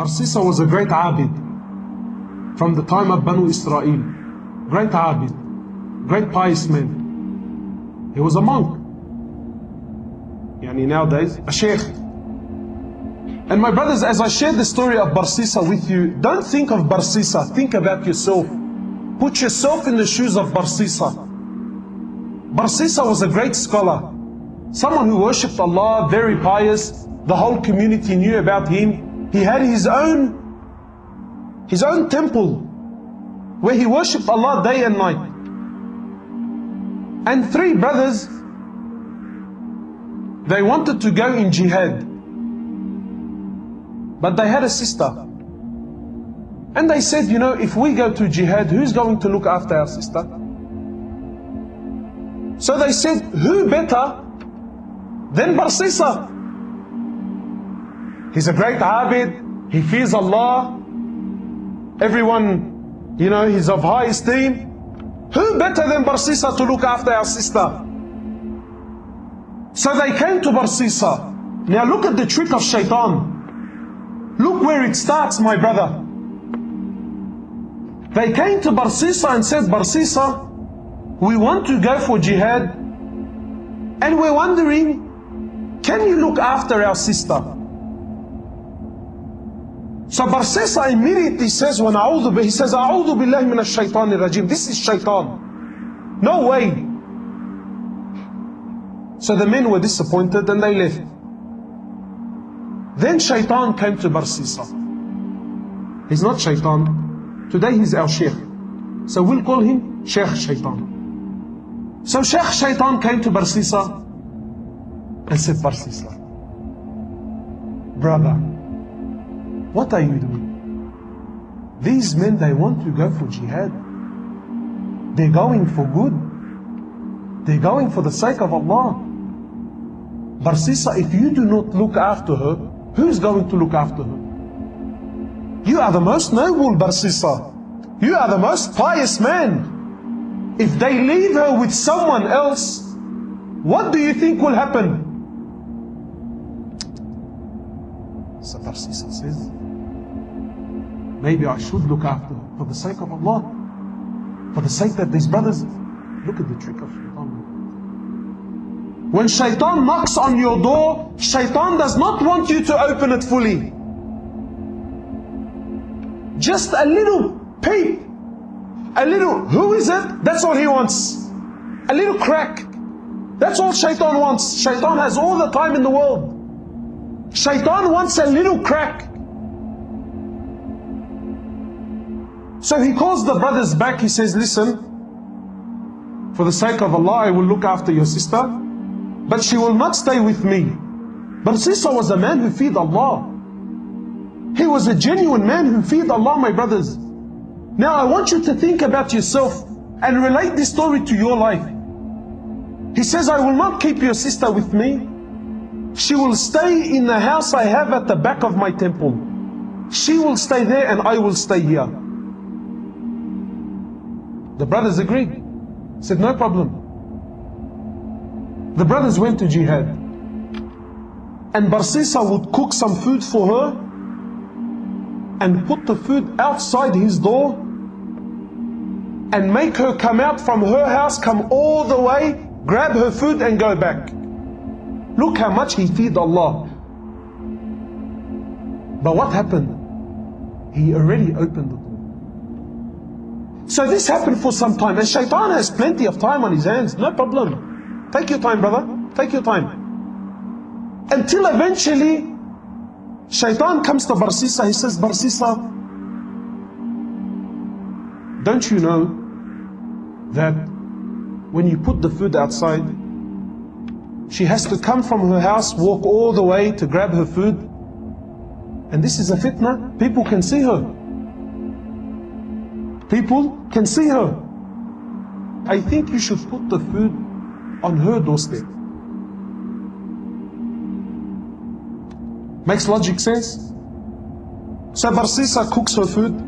Barsisa was a great abid from the time of Banu Israel. Great abid, great pious man. He was a monk. Nowadays, a Shaykh. And my brothers, as I share the story of Barsisa with you, don't think of Barsisa, think about yourself. Put yourself in the shoes of Barsisa. Barsisa was a great scholar, someone who worshipped Allah, very pious. The whole community knew about him. He had his own temple where he worshipped Allah day and night. And three brothers, they wanted to go in jihad, but they had a sister. And they said, if we go to jihad, who's going to look after our sister? So they said, who better than Barsisa? He's a great abid, he fears Allah, everyone, he's of high esteem. Who better than Barsisa to look after our sister? So they came to Barsisa. Now look at the trick of shaitan. Look where it starts, my brother. They came to Barsisa and said, Barsisa, we want to go for jihad, and we're wondering, can you look after our sister? So Barsisa immediately says, he says, A'udhu billahi minash shaitanir rajim. This is shaitan. No way. So the men were disappointed and they left. Then shaitan came to Barsisa. He's not shaitan. Today he's our Shaykh. So we'll call him Shaykh Shaitan. So Shaykh Shaitan came to Barsisa and said, Barsisa, brother, what are you doing? These men, they want to go for jihad. They're going for good. They're going for the sake of Allah. Barsisa, if you do not look after her, who's going to look after her? You are the most noble, Barsisa. You are the most pious man. If they leave her with someone else, what do you think will happen? So Barsisa says, maybe I should look after her for the sake of Allah, for the sake that these brothers. Look at the trick of shaitan. When shaitan knocks on your door, shaitan does not want you to open it fully. Just a little peep, a little, who is it? That's all he wants. A little crack. That's all shaitan wants. Shaitan has all the time in the world. Shaitan wants a little crack. So he calls the brothers back. He says, listen, for the sake of Allah, I will look after your sister, but she will not stay with me. Barsisa was a man who feared Allah. He was a genuine man who feared Allah, my brothers. Now I want you to think about yourself and relate this story to your life. He says, I will not keep your sister with me. She will stay in the house I have at the back of my temple. She will stay there and I will stay here. The brothers agreed. Said, no problem. The brothers went to jihad. And Barsisa would cook some food for her and put the food outside his door and make her come out from her house, come all the way, grab her food and go back. Look how much he feared Allah. But what happened? He already opened the door. So this happened for some time, and shaitan has plenty of time on his hands. No problem. Take your time, brother. Take your time. Until eventually, shaitan comes to Barsisa. He says, Barsisa, don't you know that when you put the food outside, she has to come from her house, walk all the way to grab her food? And this is a fitna. People can see her. People can see her. I think you should put the food on her doorstep. Makes logic sense? So Barsisa cooks her food,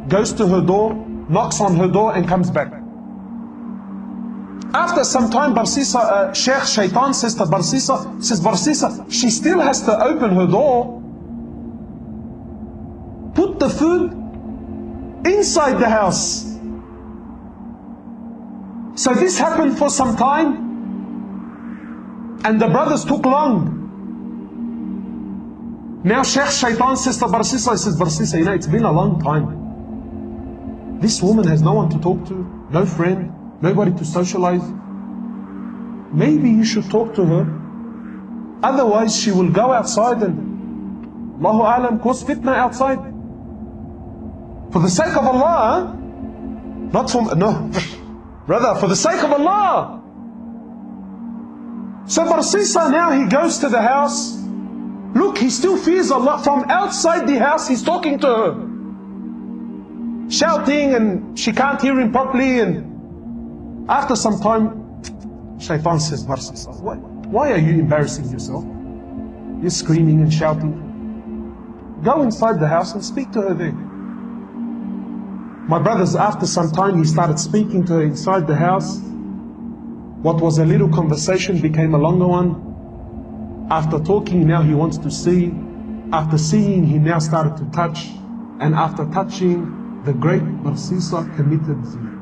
goes to her door, knocks on her door and comes back. After some time, Barsisa, Shaykh Shaitan says to Barsisa, she still has to open her door. put the food inside the house. So this happened for some time, and the brothers took long. Now Shaitan says to Barsisa, he says, Barsisa, you know, it's been a long time. This woman has no one to talk to, no friend, nobody to socialize. Maybe you should talk to her. Otherwise she will go outside and, Allahu Alam, cause fitna outside. For the sake of Allah, not for, no, brother, for the sake of Allah. So Barsisa now, he goes to the house. Look, he still fears Allah. From outside the house, he's talking to her, shouting, and she can't hear him properly. And after some time, Shaitan says, Barsisa, why are you embarrassing yourself? You're screaming and shouting. Go inside the house and speak to her there. My brothers, after some time, he started speaking to her inside the house. What was a little conversation became a longer one. After talking, now he wants to see. After seeing, he now started to touch. And after touching, the great Barsisa committed zina.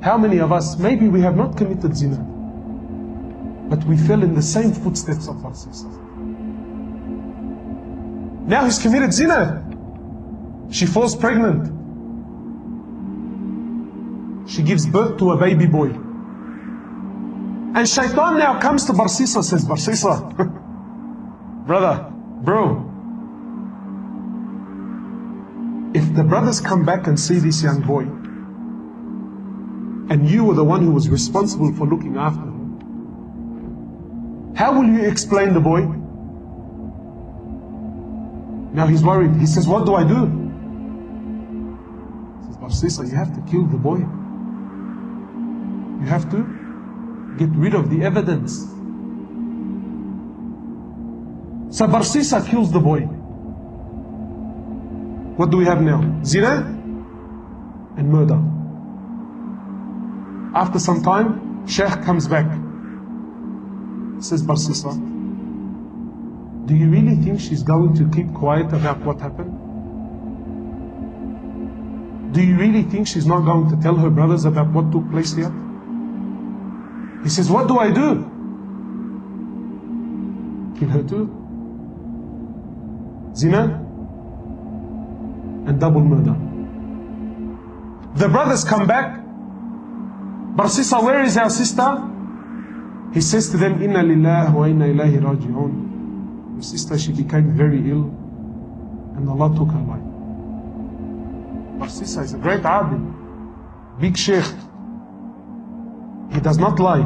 How many of us, maybe we have not committed zina, but we fell in the same footsteps of Barsisa. Now he's committed zina. She falls pregnant. She gives birth to a baby boy. And Shaitan now comes to Barsisa, says, Barsisa, bro, if the brothers come back and see this young boy, and you were the one who was responsible for looking after him, how will you explain the boy? Now he's worried. He says, what do I do? He says, Barsisa, you have to kill the boy. You have to get rid of the evidence. So Barsisa kills the boy. What do we have now? Zina and murder. After some time, Shaykh comes back. Says, Barsisa, do you really think she's going to keep quiet about what happened? Do you really think she's not going to tell her brothers about what took place here? He says, what do I do? Kill her too? Zina and double murder. The brothers come back. Barsisa, where is our sister? He says to them, Inna lillahi wa inna ilayhi raji'un. Your sister, she became very ill, and Allah took her life. Barsisa is a great abid, big sheikh. He does not lie.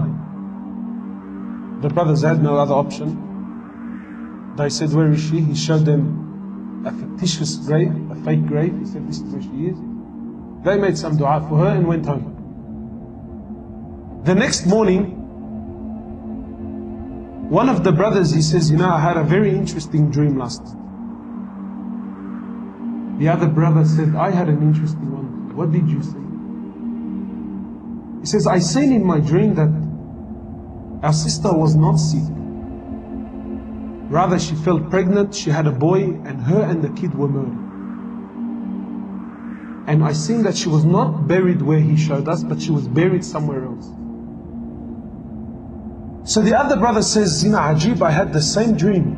The brothers had no other option. They said, where is she? He showed them a fictitious grave, a fake grave. He said, this is where she is. They made some dua for her and went home. The next morning, one of the brothers, he says, you know, I had a very interesting dream last night. The other brother said, I had an interesting one. What did you see? He says, I seen in my dream that our sister was not sick. Rather, she fell pregnant, she had a boy, and her and the kid were murdered. And I seen that she was not buried where he showed us, but she was buried somewhere else. So the other brother says, Zina Ajib, I had the same dream.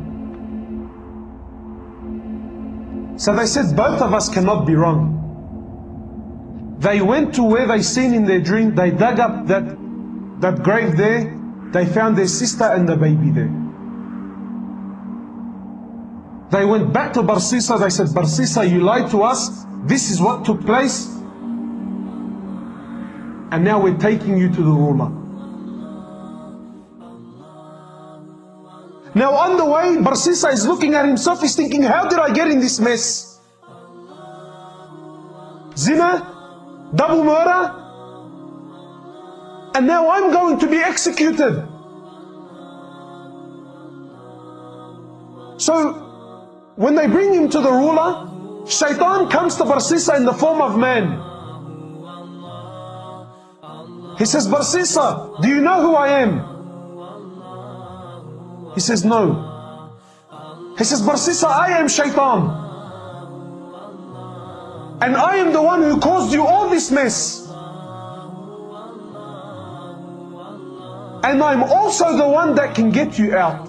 So they said, both of us cannot be wrong. They went to where they seen in their dream, they dug up that grave there, they found their sister and the baby there. They went back to Barsisa, they said, Barsisa, you lied to us, this is what took place, and now we're taking you to the ruler. Now on the way, Barsisa is looking at himself, he's thinking, how did I get in this mess? Zina, double murder, and now I'm going to be executed. So, when they bring him to the ruler, Shaitan comes to Barsisa in the form of man. He says, Barsisa, do you know who I am? He says, no. He says, Barsisa, I am Shaitan. And I am the one who caused you all this mess. And I'm also the one that can get you out.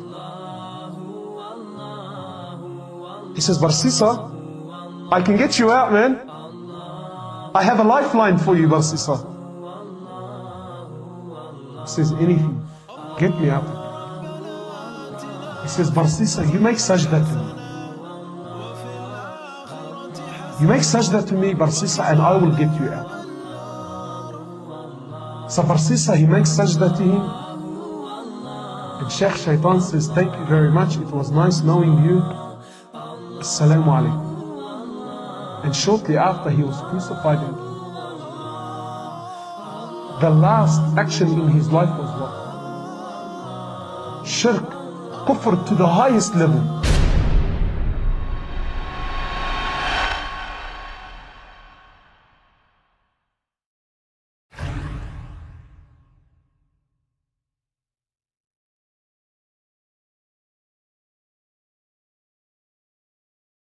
He says, Barsisa, I can get you out, man. I have a lifeline for you, Barsisa. He says, anything, get me out. He says, Barsisa, you make sajda to me. You make sajda to me, Barsisa, and I will get you out. So Barsisa, he makes sajda to him. And Shaykh Shaitan says, thank you very much. It was nice knowing you. Assalamu alaikum. And shortly after, he was crucified. The last action in his life was what? Shirk, kufr to the highest level.